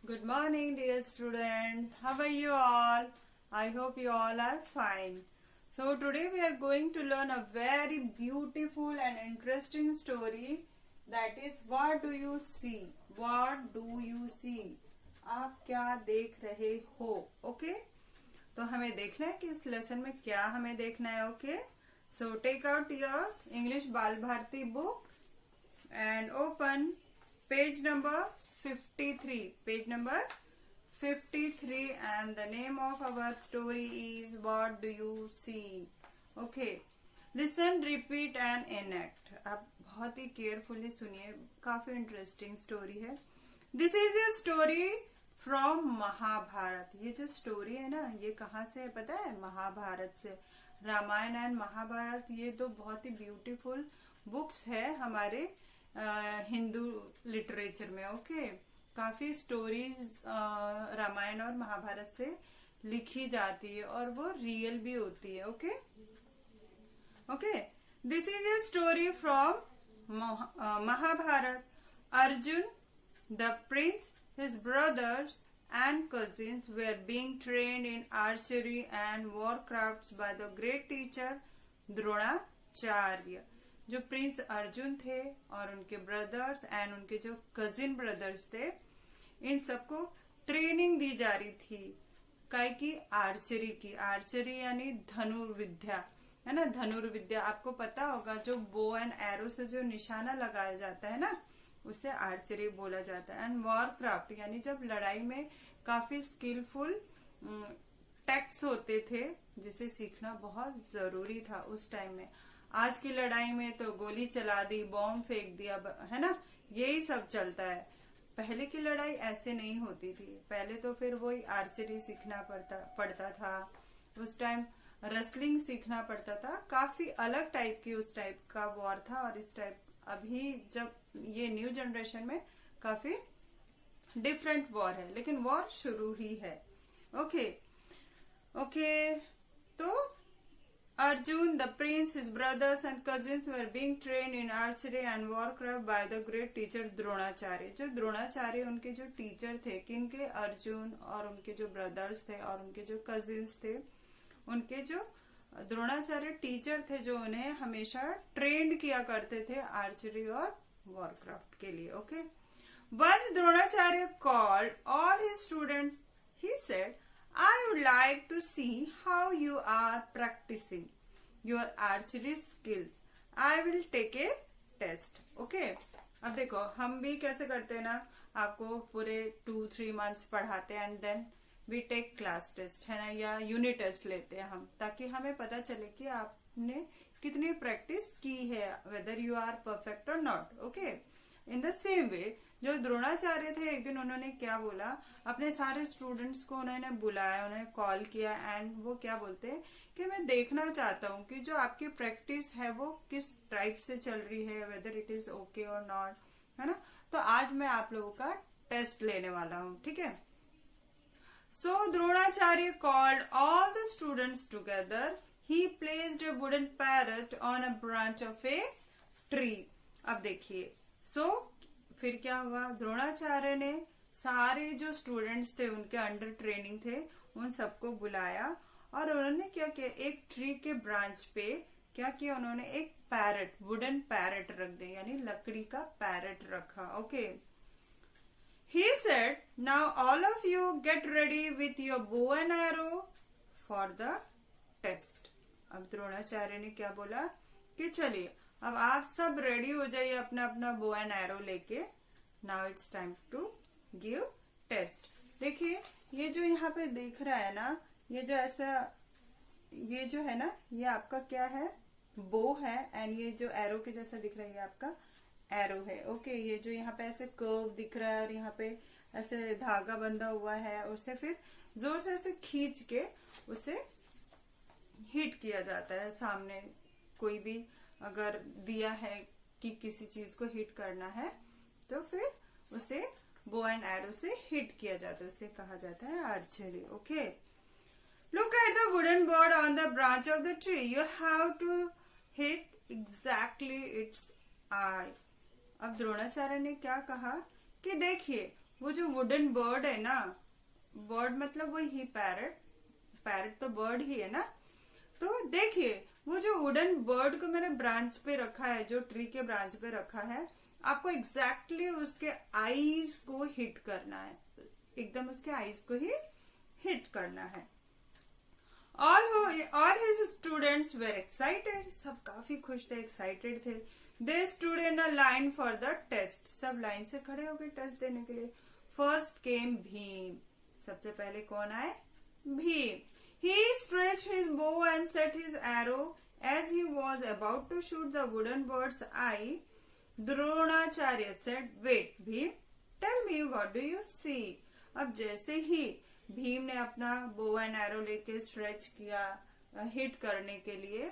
Good morning, dear students. How are you all? I hope you all are fine. So today we are going to learn a very beautiful and interesting story. That is, what do you see? What do you see? आप क्या देख रहे हो? Okay? तो हमें देखना है कि इस लेसन में क्या हमें देखना है. Okay? So take out your English बाल Bharti book and open page number 53. Page number 53 and the name of our story is What Do You See? Okay. Listen, repeat and enact. आप बहुत ही केयरफुली सुनिए, काफी इंटरेस्टिंग स्टोरी है. This is a story from Mahabharata. ये जो story है ना, ये कहाँ से है पता है? महाभारत से. रामायण एंड महाभारत ये दो बहुत ही ब्यूटीफुल बुक्स है हमारे हिंदू लिटरेचर में. ओके. काफी स्टोरीज रामायण और महाभारत से लिखी जाती है और वो रियल भी होती है. Okay. Okay. This is a story from Mahabharata. Arjun the prince, his brothers and cousins were being trained in archery and war crafts by the great teacher Dronacharya. जो प्रिंस अर्जुन थे और उनके ब्रदर्स एंड उनके जो कजिन ब्रदर्स थे, इन सबको ट्रेनिंग दी जा रही थी. काय की? आर्चरी की. आर्चरी यानी धनुर्विद्या है ना. धनुर्विद्या आपको पता होगा, जो बो एंड एरो से जो निशाना लगाया जाता है ना, उसे आर्चरी बोला जाता है. एंड वॉर क्राफ्ट यानी जब लड़ाई में काफी स्किलफुल टैक्स होते थे, जिसे सीखना बहुत जरूरी था उस टाइम में. आज की लड़ाई में तो गोली चला दी, बॉम्ब फेंक दिया, है ना, यही सब चलता है. पहले की लड़ाई ऐसे नहीं होती थी. पहले तो फिर वही आर्चरी सीखना पड़ता था. उस टाइम रेसलिंग सीखना पड़ता था. काफी अलग टाइप की उस टाइप का वॉर था. और इस टाइप अभी जब ये न्यू जनरेशन में काफी डिफरेंट वॉर है, लेकिन वॉर शुरू ही है. ओके. ओके. तो Arjun, the prince, his brothers and cousins were being trained in archery and warcraft by the great teacher Dronacharya. जो द्रोणाचार्य उनके जो टीचर थे, किनके? अर्जुन और उनके जो ब्रदर्स थे और उनके जो कजिन्स थे, उनके जो द्रोणाचार्य टीचर थे, जो उन्हें हमेशा ट्रेंड किया करते थे आर्चरी और वॉरक्राफ्ट के लिए. Okay. Once Dronacharya called all his students, he said, I would like to see how you are practicing your archery skills. I will take a test. Okay. अब देखो, हम भी कैसे करते हैं ना, आपको पूरे 2-3 months पढ़ाते हैं and then we take class test, है ना, या यूनिट टेस्ट लेते हैं हम, ताकि हमें पता चले कि आपने कितनी प्रैक्टिस की है, वेदर यू आर परफेक्ट और not. Okay. In the same way जो द्रोणाचार्य थे, एक दिन उन्होंने क्या बोला, अपने सारे स्टूडेंट्स को उन्होंने बुलाया, उन्होंने कॉल किया एंड वो क्या बोलते हैं कि मैं देखना चाहता हूँ कि जो आपकी प्रैक्टिस है वो किस टाइप से चल रही है, वेदर इट इज ओके और नॉट, है ना. तो आज मैं आप लोगों का टेस्ट लेने वाला हूँ. ठीक है. So Dronacharya called all the students together. He placed a wooden parrot on a branch of a tree. अब देखिए, फिर क्या हुआ, द्रोणाचार्य ने सारे जो स्टूडेंट्स थे, उनके अंडर ट्रेनिंग थे, उन सबको बुलाया और उन्होंने क्या किया, एक ट्री के ब्रांच पे क्या किया, उन्होंने एक पैरट, वुडन पैरट रख दिया, यानी लकड़ी का पैरट रखा. Okay. He said, now all of you get ready with your bow and arrow for the test. अब द्रोणाचार्य ने क्या बोला कि चलिए अब आप सब रेडी हो जाइए अपना अपना बो एंड एरो लेके. Now it's time to give test. देखिए, ये जो यहाँ पे दिख रहा है ना, ये जो ऐसा, ये जो है ना, ये आपका क्या है, बो है. एंड ये जो एरो के जैसा दिख रहा है, ये आपका एरो है. ओके. ये जो यहाँ पे ऐसे कर्व दिख रहा है और यहाँ पे ऐसे धागा बंधा हुआ है, उसे फिर जोर से ऐसे खींच के उसे हिट किया जाता है. सामने कोई भी अगर दिया है कि किसी चीज को हिट करना है, तो फिर उसे बो एंड एरो से हिट किया जाता है. उसे कहा जाता है archery. Okay. Look at the wooden board on the branch of the tree. You have to hit exactly its eye. अब द्रोणाचार्य ने क्या कहा कि देखिए, वो जो वुडन बर्ड है ना, बर्ड मतलब वही पैरट, पैरट तो बर्ड ही है ना। तो देखिए वो जो वुडन बर्ड को मैंने ब्रांच पे रखा है, जो ट्री के ब्रांच पे रखा है, आपको एग्जैक्टली उसके आईज को हिट करना है, एकदम उसके आईज को ही हिट करना है। All his students were excited. सब काफी खुश थे, एक्साइटेड थे। They stood in a line for the test. सब लाइन से खड़े हो गए टेस्ट देने के लिए। First came Bhim. सबसे पहले कौन आए? Bhim. He stretched his bow and set his arrow. As he was about to shoot the wooden bird's eye, Dronacharya said, "Wait, Bhim, tell me what do you see?" अब जैसे ही भीम ने अपना बो एंड एरो लेके stretch किया हिट करने के लिए,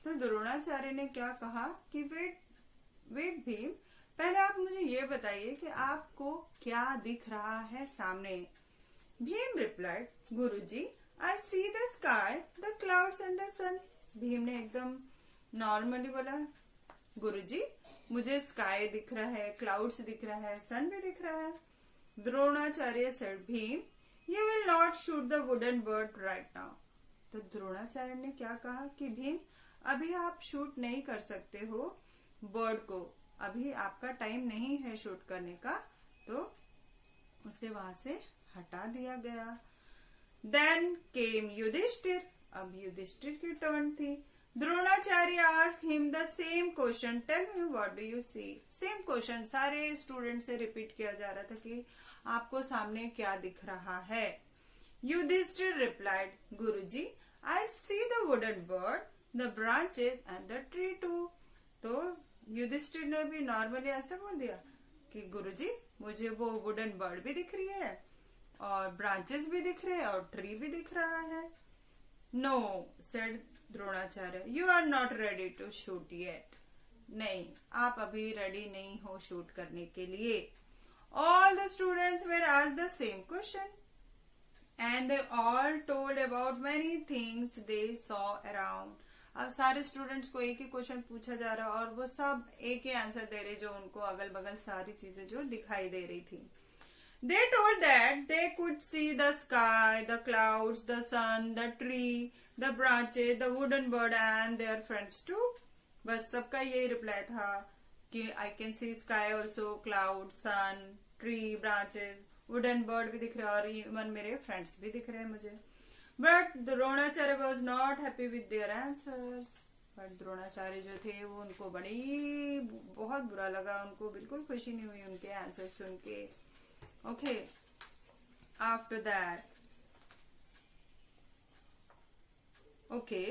तो द्रोणाचार्य ने क्या कहा कि वेट भीम, पहले आप मुझे ये बताइए कि आपको क्या दिख रहा है सामने। Bhim replied, Guruji, I see the sky, the clouds and the sun. Bhim ने एकदम नॉर्मली बोला, गुरुजी, मुझे स्काई दिख रहा है, क्लाउड्स दिख रहा है, सन भी दिख रहा है। Dronacharya said, Bhim, You will not shoot the wooden bird right now. तो द्रोणाचार्य ने क्या कहा कि भीम, अभी आप शूट नहीं कर सकते हो बर्ड को, अभी आपका टाइम नहीं है शूट करने का। तो उसे वहां से हटा दिया गया। Then came Yudhishthir. अब युधिष्ठिर की टर्न थी। Dronacharya asked him the same question. Tell me what do you see? Same question सारे स्टूडेंट से रिपीट किया जा रहा था कि आपको सामने क्या दिख रहा है। Yudhishthir replied, Guruji, I see the wooden bird, the branches and the tree too. तो युधिष्ठिर ने भी नॉर्मली ऐसा बोल दिया कि गुरुजी, मुझे वो वुडन बर्ड भी दिख रही है और ब्रांचेस भी दिख रहे हैं और ट्री भी दिख रहा है। No, said Dronacharya, you are not ready to shoot yet. नहीं, आप अभी रेडी नहीं हो शूट करने के लिए। All the students were asked the same question, and they all told about many things they saw around. अब सारे स्टूडेंट्स को एक ही क्वेश्चन पूछा जा रहा और वो सब एक ही आंसर दे रहे, जो उनको अगल बगल सारी चीजें जो दिखाई दे रही थी। They told that they could see the sky, the clouds, the sun, the tree, the branches, the wooden bird and their friends too. बस सबका यही रिप्लाई था कि I can see sky also, cloud, sun, tree, branches, wooden bird भी दिख रहा है और इवन मेरे फ्रेंड्स भी दिख रहे हैं मुझे। But Dronacharya was not happy with their answers. But Dronacharya जो थे वो उनको बहुत बुरा लगा, उनको बिल्कुल खुशी नहीं हुई उनके आंसर सुन के। Okay, after that, okay,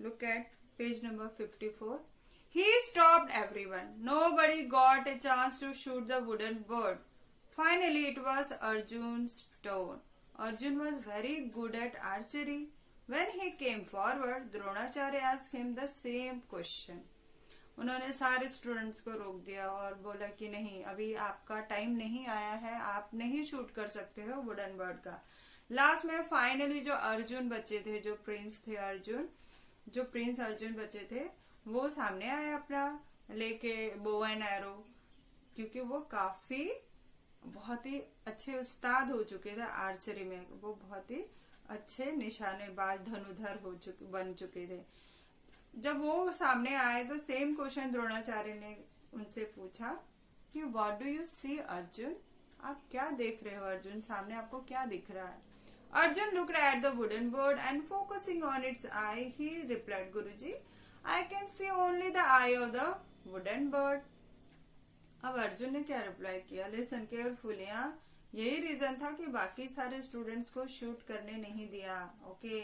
look eight page number 54. He stopped everyone. Nobody got a chance to shoot the wooden bird. Finally, it was Arjun's turn. Arjun was very good at archery. When he came forward, Dronacharya asked him the same question. उन्होंने सारे students को रोक दिया और बोला कि नहीं, अभी आपका टाइम नहीं आया है, आप नहीं शूट कर सकते हो वुडन बर्ड का। लास्ट में फाइनली जो अर्जुन बचे थे, जो प्रिंस थे अर्जुन, जो प्रिंस अर्जुन बचे थे, वो सामने आए अपना लेके बो एंड एरो, क्योंकि वो काफी बहुत ही अच्छे उस्ताद हो चुके थे आर्चरी में, वो बहुत ही अच्छे निशानेबाज धनुधर बन चुके थे। जब वो सामने आए तो सेम क्वेश्चन द्रोणाचार्य ने उनसे पूछा कि what do you see Arjun, आप क्या देख रहे हो अर्जुन, सामने आपको क्या दिख रहा है। Arjun looked at the wooden bird and focusing on it's I, he replied, Guruji, I can see only the eye of the wooden bird. अब अर्जुन ने क्या रिप्लाई किया, लिसन केयरफुली। यही रीजन था कि बाकी सारे स्टूडेंट्स को शूट करने नहीं दिया। ओके,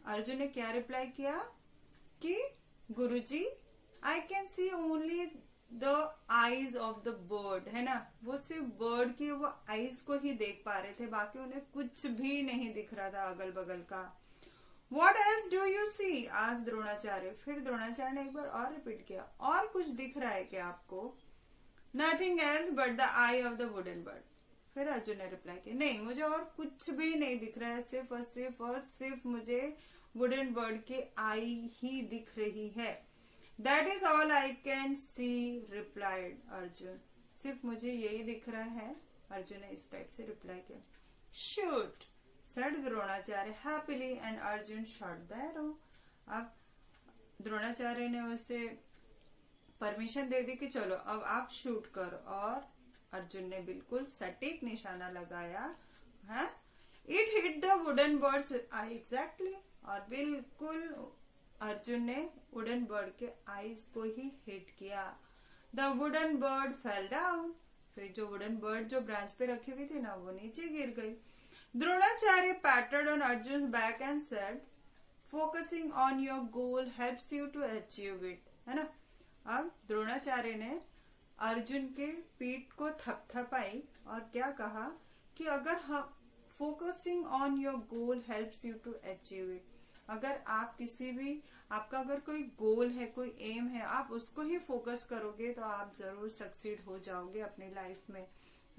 अर्जुन ने क्या रिप्लाई किया कि Guruji, I can see only the eyes of the bird, है ना, वो सिर्फ बर्ड की वो आईज को ही देख पा रहे थे, बाकी उन्हें कुछ भी नहीं दिख रहा था अगल बगल का। What else do you see? asked Dronacharya. फिर द्रोणाचार्य ने एक बार और रिपीट किया, और कुछ दिख रहा है क्या आपको? Nothing else but the eye of the wooden bird. फिर अर्जुन ने रिप्लाई किया, नहीं, मुझे और कुछ भी नहीं दिख रहा है, सिर्फ और सिर्फ मुझे वुडन बर्ड की आई ही दिख रही है। That is all I can see, replied Arjun. सिर्फ मुझे यही दिख रहा है, अर्जुन ने इस टाइप से रिप्लाई किया। Shoot said Dronacharya happily and Arjun shot the arrow. अब द्रोणाचार्य ने उसे परमिशन दे दी कि चलो अब आप शूट करो, और अर्जुन ने बिल्कुल सटीक निशाना लगाया है। It hit the wooden birds I exactly, और बिल्कुल अर्जुन ने वुडन बर्ड के आईज को ही हिट किया। The wooden bird fell down, फिर जो वुडन बर्ड जो ब्रांच पे रखी हुई थी ना वो नीचे गिर गई। Dronacharya patted on Arjun back and said focusing on your goal helps you to achieve it, है ना। अब द्रोणाचार्य ने अर्जुन के पीठ को थपथपाई और क्या कहा कि अगर हम focusing on your goal helps you to achieve it, अगर आप किसी भी आपका अगर कोई गोल है, कोई एम है, आप उसको ही फोकस करोगे तो आप जरूर सक्सीड हो जाओगे अपनी लाइफ में,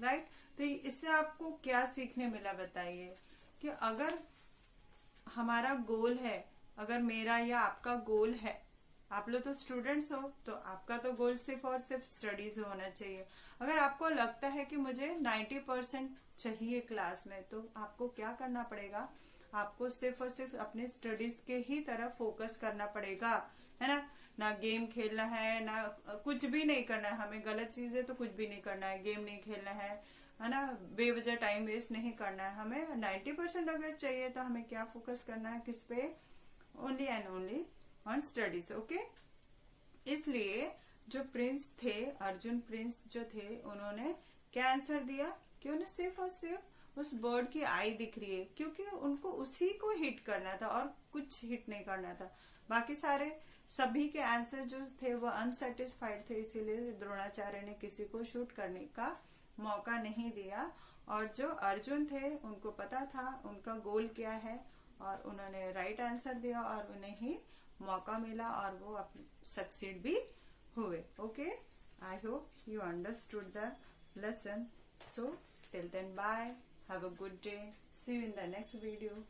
राइट। तो इससे आपको क्या सीखने मिला बताइए कि अगर हमारा गोल है, अगर मेरा या आपका गोल है, आप लोग तो स्टूडेंट्स हो तो आपका तो गोल सिर्फ और सिर्फ स्टडीज होना चाहिए। अगर आपको लगता है कि मुझे 90% चाहिए क्लास में, तो आपको क्या करना पड़ेगा, आपको सिर्फ और सिर्फ अपने स्टडीज के ही तरफ फोकस करना पड़ेगा, है ना। ना गेम खेलना है, ना कुछ भी नहीं करना है हमें, गलत चीजें तो कुछ भी नहीं करना है, गेम नहीं खेलना है ना, बेवजह टाइम वेस्ट नहीं करना है। हमें 90% अगर चाहिए तो हमें क्या फोकस करना है, किस पे, only and only on studies, okay. इसलिए जो प्रिंस थे, अर्जुन प्रिंस जो थे, उन्होंने क्या आंसर दिया कि उन्हें सिर्फ और सिर्फ उस बर्ड की आई दिख रही है, क्योंकि उनको उसी को हिट करना था और कुछ हिट नहीं करना था। बाकी सारे सभी के आंसर जो थे वो अनसेटिस्फाइड थे, इसीलिए द्रोणाचार्य ने किसी को शूट करने का मौका नहीं दिया। और जो अर्जुन थे उनको पता था उनका गोल क्या है, और उन्होंने राइट आंसर दिया और उन्हें ही मौका मिला और वो सक्सीड भी हुए, okay. I hope you understood the lesson. So till then, bye, have a good day, see you in the next video.